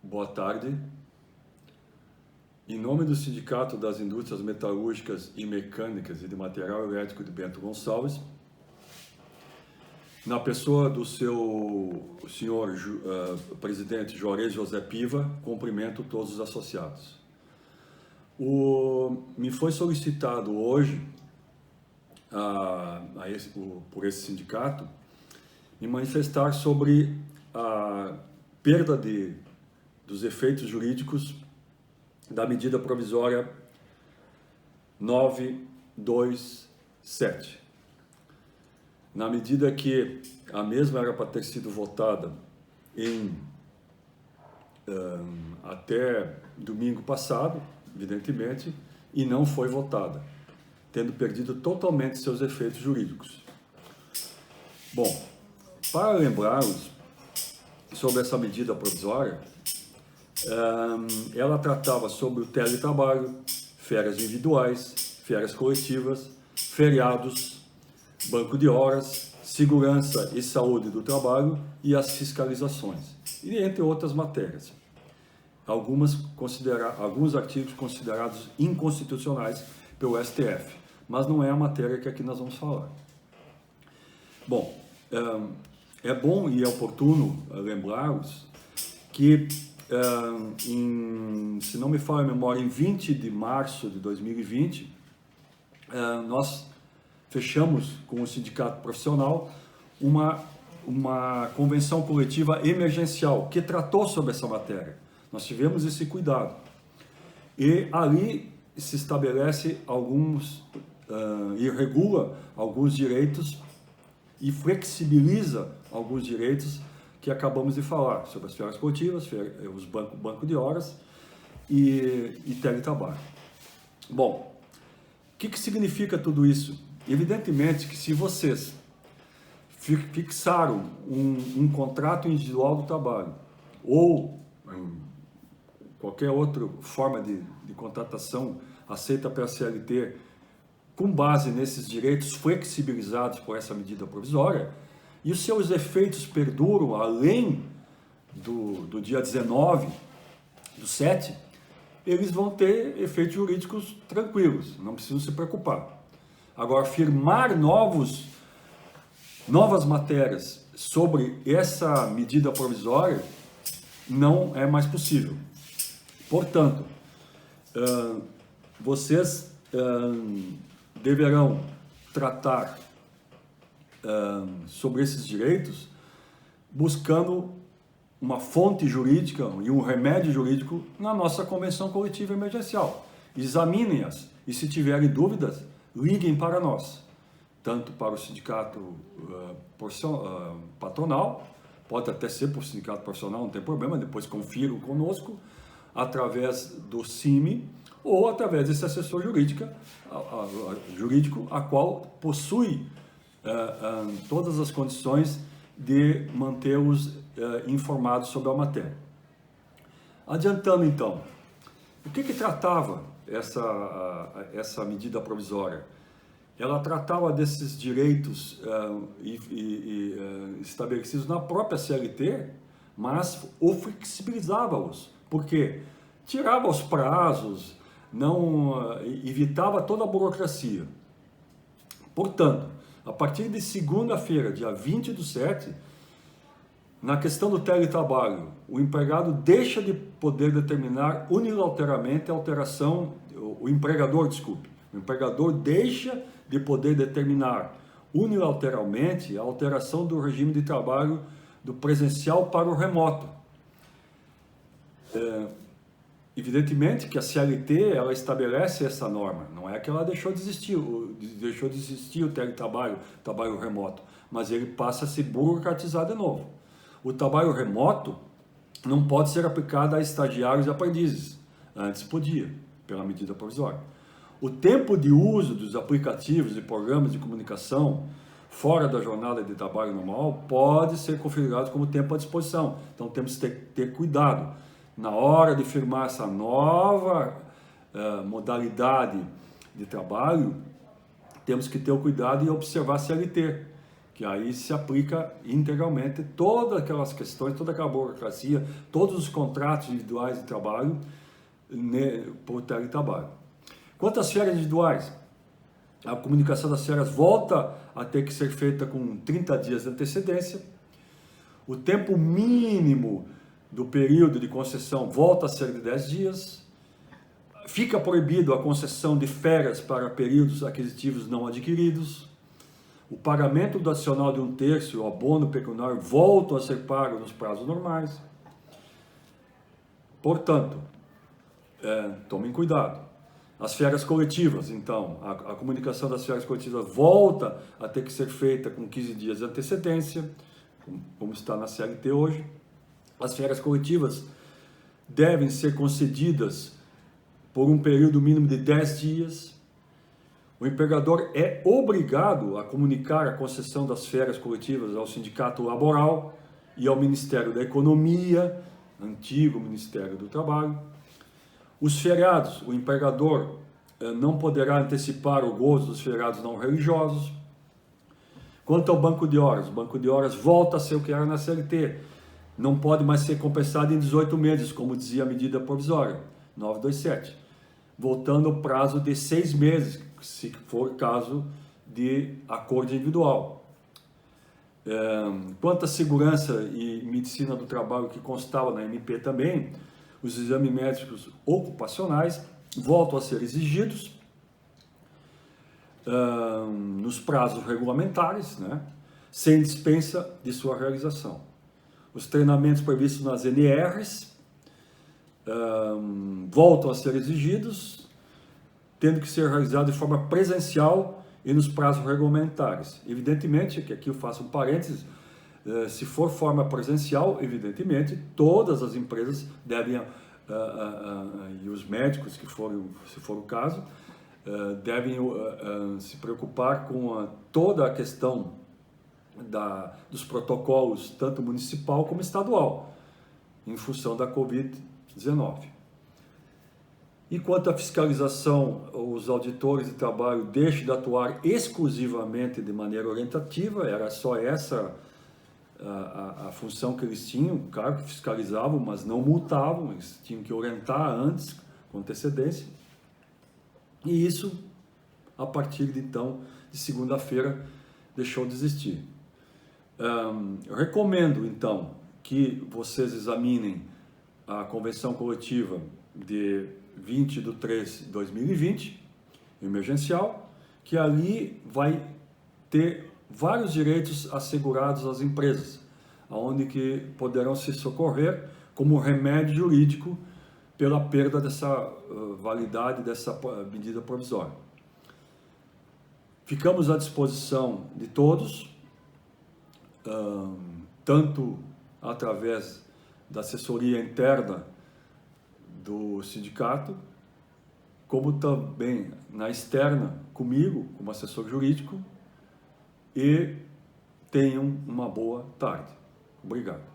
Boa tarde. Em nome do Sindicato das Indústrias Metalúrgicas e Mecânicas e de Material Elétrico de Bento Gonçalves, na pessoa do seu senhor presidente Juarez José Piva, cumprimento todos os associados. Me foi solicitado hoje, por esse sindicato, me manifestar sobre a perda dos efeitos jurídicos da medida provisória 927. Na medida que a mesma era para ter sido votada até domingo passado, evidentemente, e não foi votada, tendo perdido totalmente seus efeitos jurídicos. Bom, para lembrá-los sobre essa medida provisória, ela tratava sobre o teletrabalho, férias individuais, férias coletivas, feriados, banco de horas, segurança e saúde do trabalho e as fiscalizações, e entre outras matérias. Alguns artigos considerados inconstitucionais pelo STF, mas não é a matéria que aqui nós vamos falar. Bom, é bom e é oportuno lembrar-os que, se não me falha a memória, em 20 de março de 2020, nós fechamos com o sindicato profissional uma convenção coletiva emergencial que tratou sobre essa matéria. Nós tivemos esse cuidado. E ali se estabelece e regula alguns direitos e flexibiliza alguns direitos que acabamos de falar, sobre as férias coletivas, os banco de horas e teletrabalho. Bom, o que significa tudo isso? Evidentemente que se vocês fixaram um contrato individual do trabalho ou qualquer outra forma de contratação aceita pela CLT com base nesses direitos flexibilizados por essa medida provisória, e os seus efeitos perduram além do dia 19/7, eles vão ter efeitos jurídicos tranquilos, não precisam se preocupar. Agora, firmar novas matérias sobre essa medida provisória não é mais possível. Portanto, vocês deverão tratar sobre esses direitos buscando uma fonte jurídica e um remédio jurídico na nossa convenção coletiva emergencial. Examinem-as e, se tiverem dúvidas, liguem para nós, tanto para o sindicato patronal, pode até ser para o sindicato profissional, não tem problema, depois confiram conosco, através do CIMI ou através desse assessor jurídico, a qual possui todas as condições de mantê-los informados sobre a matéria. Adiantando então, o que tratava essa medida provisória? Ela tratava desses direitos estabelecidos na própria CLT, mas o flexibilizava-os, porque tirava os prazos, evitava toda a burocracia. Portanto, a partir de segunda-feira, dia 20/7, na questão do teletrabalho, o empregado deixa de poder determinar unilateralmente a alteração, o empregador deixa de poder determinar unilateralmente a alteração do regime de trabalho do presencial para o remoto. Evidentemente que a CLT ela estabelece essa norma, não é que ela deixou de existir o teletrabalho, trabalho remoto, mas ele passa a se burocratizar de novo. O trabalho remoto não pode ser aplicado a estagiários e aprendizes, antes podia, pela medida provisória. O tempo de uso dos aplicativos e programas de comunicação fora da jornada de trabalho normal pode ser configurado como tempo à disposição, então temos que ter cuidado. Na hora de firmar essa nova modalidade de trabalho, temos que ter o cuidado e observar a CLT, que aí se aplica integralmente todas aquelas questões, toda aquela burocracia, todos os contratos individuais de trabalho por teletrabalho. Quanto às férias individuais, a comunicação das férias volta a ter que ser feita com 30 dias de antecedência. O tempo mínimo do período de concessão volta a ser de 10 dias. Fica proibido a concessão de férias para períodos aquisitivos não adquiridos. O pagamento do adicional de 1/3 e o abono pecuniário voltam a ser pagos nos prazos normais. Portanto, tomem cuidado. As férias coletivas, então, a comunicação das férias coletivas volta a ter que ser feita com 15 dias de antecedência, como está na CLT hoje. As férias coletivas devem ser concedidas por um período mínimo de 10 dias. O empregador é obrigado a comunicar a concessão das férias coletivas ao Sindicato Laboral e ao Ministério da Economia, antigo Ministério do Trabalho. Os feriados, o empregador não poderá antecipar o gozo dos feriados não religiosos. Quanto ao banco de horas, o banco de horas volta a ser o que era na CLT. Não pode mais ser compensado em 18 meses, como dizia a medida provisória, 927. Voltando ao prazo de 6 meses, se for caso de acordo individual. Quanto à segurança e medicina do trabalho, que constava na MP também, os exames médicos ocupacionais voltam a ser exigidos nos prazos regulamentares, né, sem dispensa de sua realização. Os treinamentos previstos nas NRs voltam a ser exigidos, tendo que ser realizados de forma presencial e nos prazos regulamentares. Evidentemente, que aqui eu faço um parênteses, se for forma presencial, evidentemente, todas as empresas devem, e os médicos, se for o caso, devem se preocupar com toda a questão dos protocolos, tanto municipal como estadual, em função da Covid-19. E quanto à fiscalização, os auditores de trabalho deixam de atuar exclusivamente de maneira orientativa, era só essa a função que eles tinham, claro que fiscalizavam, mas não multavam, eles tinham que orientar antes, com antecedência. E isso, a partir de então, de segunda-feira, deixou de existir. Eu recomendo, então, que vocês examinem a convenção coletiva de 20/3/2020, emergencial, que ali vai ter vários direitos assegurados às empresas, onde que poderão se socorrer como remédio jurídico pela perda dessa validade dessa medida provisória. Ficamos à disposição de todos, tanto através da assessoria interna do sindicato, como também na externa comigo, como assessor jurídico, e tenham uma boa tarde. Obrigado.